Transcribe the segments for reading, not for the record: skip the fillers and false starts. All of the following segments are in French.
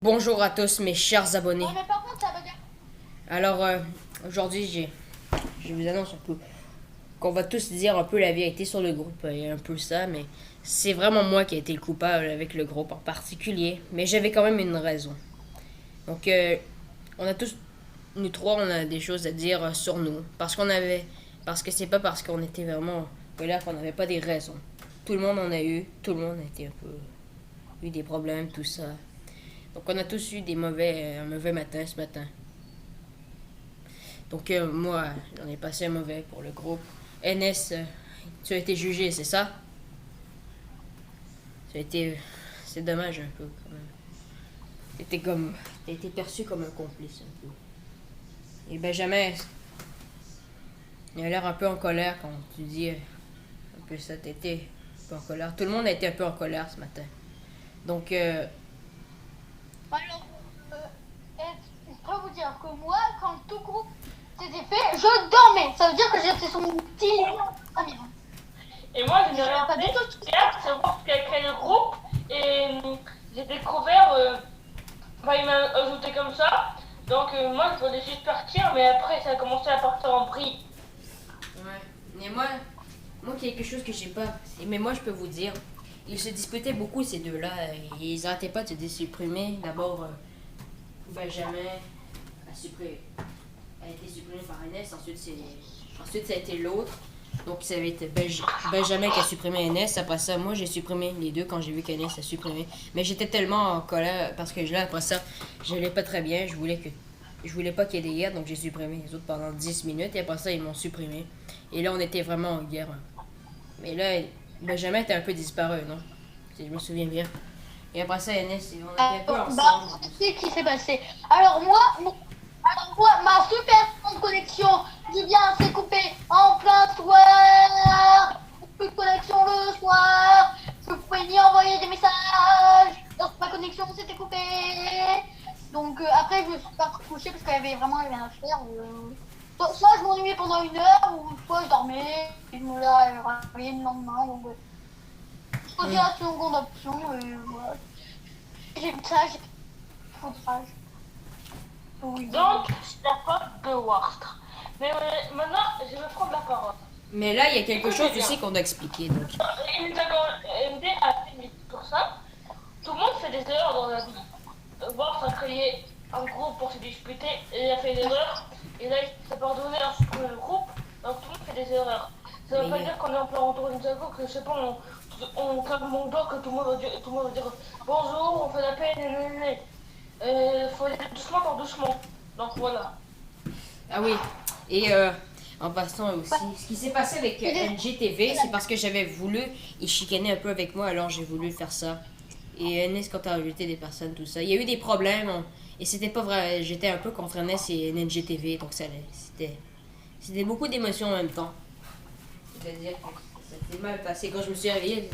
Bonjour à tous mes chers abonnés. Ouais, mais par contre, ça veut dire. Alors aujourd'hui je vous annonce un peu qu'on va tous dire un peu la vérité sur le groupe et un peu ça, mais c'est vraiment moi qui ai été le coupable avec le groupe en particulier, mais j'avais quand même une raison. Donc on a tous, nous trois, on a des choses à dire sur nous parce que c'est pas parce qu'on était vraiment là qu'on n'avait pas des raisons. Tout le monde en a eu, tout le monde a été un peu eu des problèmes, tout ça. Donc on a tous eu un mauvais matin ce matin. Donc moi, j'en ai passé un mauvais pour le groupe. NS, tu as été jugé, c'est ça? Tu as été... C'est dommage un peu quand même. T'as été perçu comme un complice un peu. Et Benjamin, il a l'air un peu en colère quand tu dis un peu ça. T'as été un peu en colère. Tout le monde a été un peu en colère ce matin. Donc, Alors, je peux vous dire que moi, quand tout groupe s'était fait, je dormais. Ça veut dire que j'étais sur mon petit lit. Et moi, je n'ai Je rien pas du fait. tout. Et là, c'est moi qui a créé le groupe. Et j'ai découvert. Enfin, il m'a ajouté comme ça. Donc, moi, je voulais juste partir. Mais après, ça a commencé à partir en vrille. ouais. Mais moi, quelque chose que j'ai pas. Mais moi, je peux vous dire, ils se disputaient beaucoup ces deux-là. Ils arrêtaient pas de se supprimer. D'abord, Benjamin a été supprimé par NS. Ensuite, ça a été l'autre. Donc, ça avait été Benjamin qui a supprimé NS. Après ça, moi, j'ai supprimé les deux quand j'ai vu qu'NS a supprimé. Mais j'étais tellement en colère parce que là, après ça, je n'allais pas très bien. Je voulais pas qu'il y ait des guerres, donc j'ai supprimé les autres pendant 10 minutes. Et après ça, ils m'ont supprimé. Et là, on était vraiment en guerre. Mais là, Benjamin était un peu disparu, non? Si je me souviens bien. Et après ça, NS, on était un peu Bah, ensemble. c'est ce qui s'est passé. Alors moi, ma super grande connexion, dis bien, s'est coupée en plein soir. Plus de connexion le soir. Je pouvais ni envoyer des messages. Donc ma connexion s'était coupée. Donc après, je me suis pas recouchée parce qu'il y avait vraiment rien à faire. Soit je m'ennuyais pendant une heure, ou soit je dormais. Et je me réveillais le lendemain. Donc je choisis la seconde option. Et voilà. J'ai vu ça, j'ai trop de rage. Oui. Donc, c'est la faute de Warstre. Mais maintenant, je vais prendre la parole. Mais là, il y a quelque chose aussi qu'on doit expliquer. Donc, Et nous avons MD a fait pour ça. Tout le monde fait des erreurs dans la vie. Warstre a créé un groupe pour se disputer. Et il a fait des erreurs. Et là, il s'est pardonné à supprimer le groupe. Donc, tout le monde fait des erreurs. Ça veut pas mais, dire qu'on est en plein retour d'une saga, que c'est bon, on claque mon doigt, que tout le monde va dire bonjour, on fait la peine, faut aller doucement par doucement. Donc voilà. ah oui. Et en passant aussi, ce qui s'est passé avec NGTV, c'est parce que j'avais voulu, ils chicanaient un peu avec moi, alors j'ai voulu faire ça. Et NS quand a ajouté des personnes, tout ça. Il y a eu des problèmes, et c'était pas vrai. J'étais un peu contre NS et NGTV, donc c'était beaucoup d'émotions en même temps. C'est-à-dire que ça s'est mal passé. Quand je me suis réveillée,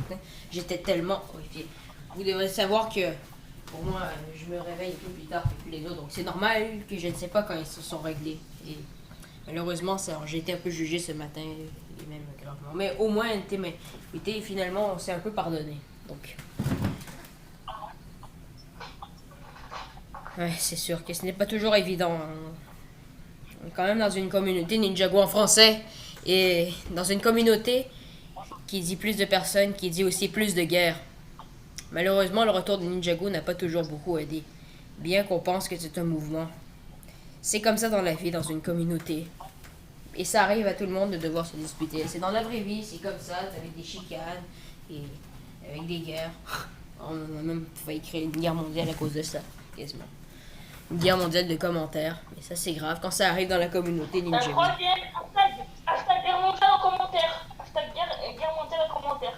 j'étais tellement horrifiée. Vous devrez savoir que pour moi, je me réveille un peu plus tard que les autres. Donc c'est normal que je ne sais pas quand ils se sont réglés. Et malheureusement, j'ai été un peu jugée ce matin, et même gravement. Mais au moins, finalement, on s'est un peu pardonné. Donc, ouais, c'est sûr que ce n'est pas toujours évident, hein. On est quand même dans une communauté Ninjago en français. Et dans une communauté qui dit plus de personnes, qui dit aussi plus de guerre. Malheureusement, le retour de Ninjago n'a pas toujours beaucoup aidé, bien qu'on pense que c'est un mouvement. C'est comme ça dans la vie, dans une communauté. Et ça arrive à tout le monde de devoir se disputer. C'est dans la vraie vie, c'est comme ça, avec des chicanes et avec des guerres. On a même failli créer une guerre mondiale à cause de ça, quasiment. Une guerre mondiale de commentaires. Mais ça, c'est grave quand ça arrive dans la communauté La Ninjago. troisième, hashtag guerre mondiale en commentaire. Hashtag guerre mondiale en commentaire.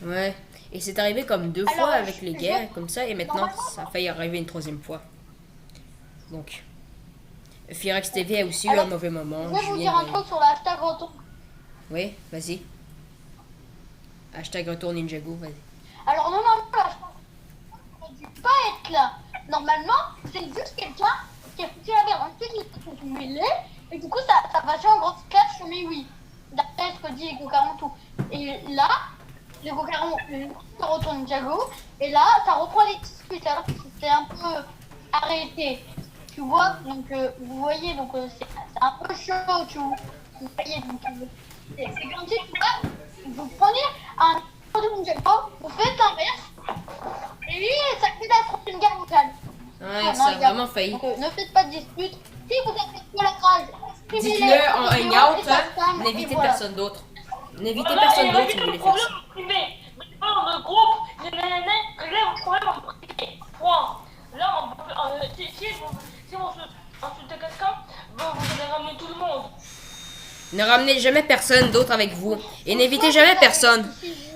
Ouais. Et c'est arrivé comme deux Alors, fois avec les je- guerres, comme ça, et maintenant, Normalement, ça a failli arriver une troisième fois. Donc, Firax TV a aussi eu un alors, mauvais moment. je vais vous Julien dire un Gaillet. truc sur le hashtag retour. Oui, vas-y. Hashtag retour Ninjago, vas-y. Alors normalement, là, je pense qu'on ne dû pas être là. Normalement, c'est juste quelqu'un qui a foutu la merde. Ensuite, ils sont mêlés. Et du coup, ça va faire un gros clash sur mes oui. D'après ce que dit Ego 40 tout. Et là, Ego 40 retourne Jago. Et là, ça reprend les disputes. Alors que c'était c'est un peu arrêté. Tu vois, donc vous voyez, donc c'est un peu chaud, vous voyez, donc c'est comme si, tu vois, vous prenez un de Ninjago, vous faites l'inverse, et lui, ça fait d'affronter une guerre mondiale. Ouais, ça a vraiment failli. Donc ne faites pas de dispute. Si vous avez de la rage, Dites-le en hangout, n'évitez personne d'autre. N'évitez personne d'autre si vous voulez faire ça. Mais pas dans le groupe, réglez vos problèmes en privé. Point. Là, si on insulte quelqu'un, vous allez ramener tout le monde. Ne ramenez jamais personne d'autre avec vous. Et n'évitez jamais personne.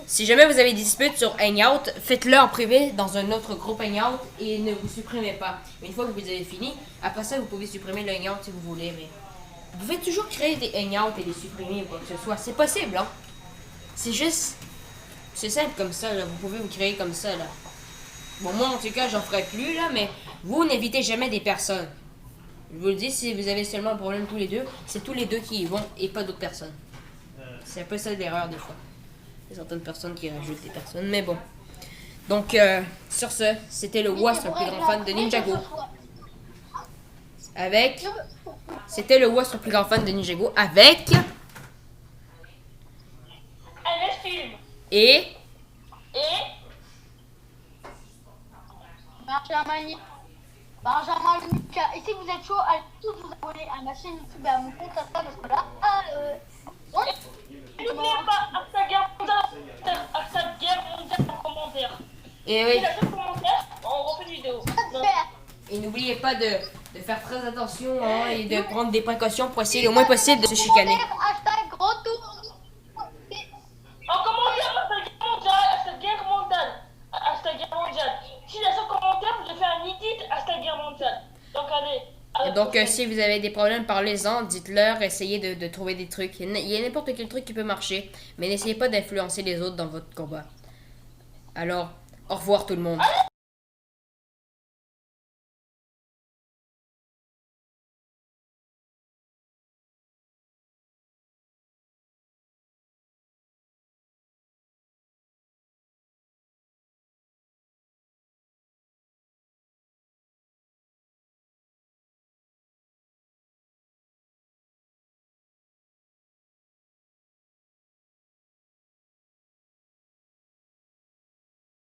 Si jamais vous avez des disputes sur Hangout, faites-le en privé dans un autre groupe Hangout et ne vous supprimez pas. Une fois que vous avez fini, après ça, vous pouvez supprimer le Hangout si vous voulez, mais vous pouvez toujours créer des Hangouts et les supprimer ou quoi que ce soit. C'est possible, hein. C'est juste... C'est simple comme ça, là. Vous pouvez vous créer comme ça, là. Bon, moi, en tout cas, j'en ferai plus, là, mais vous n'évitez jamais des personnes. Je vous le dis, si vous avez seulement un problème tous les deux, c'est tous les deux qui y vont et pas d'autres personnes. C'est un peu ça l'erreur des fois. Il y a certaines personnes qui rajoutent des personnes, mais bon. Donc, sur ce, c'était le Was, le plus grand fan de Ninjago. Avec... C'était le Was, le plus grand fan de Ninjago, avec... Un film. Et... Benjamin Lucas. Et si vous êtes chaud, allez tous vous abonner à ma chaîne YouTube et à mon compte Insta parce que là, N'oubliez pas, hashtag guerre mondiale en commentaire. Et Si oui. la seule commentaire, on refait une vidéo. Non. Et n'oubliez pas de faire très attention hein, et de prendre des précautions pour essayer le moins possible de se chicaner. Hashtag gros tour. En commentaire, hashtag guerre mondiale. Hashtag guerre mondiale. Si la seule commentaire, je fais un edit, hashtag guerre mondiale. Donc allez. Et donc, si vous avez des problèmes, parlez-en, dites-leur, essayez de trouver des trucs. Il y a n'importe quel truc qui peut marcher, mais n'essayez pas d'influencer les autres dans votre combat. Alors, au revoir tout le monde. Allez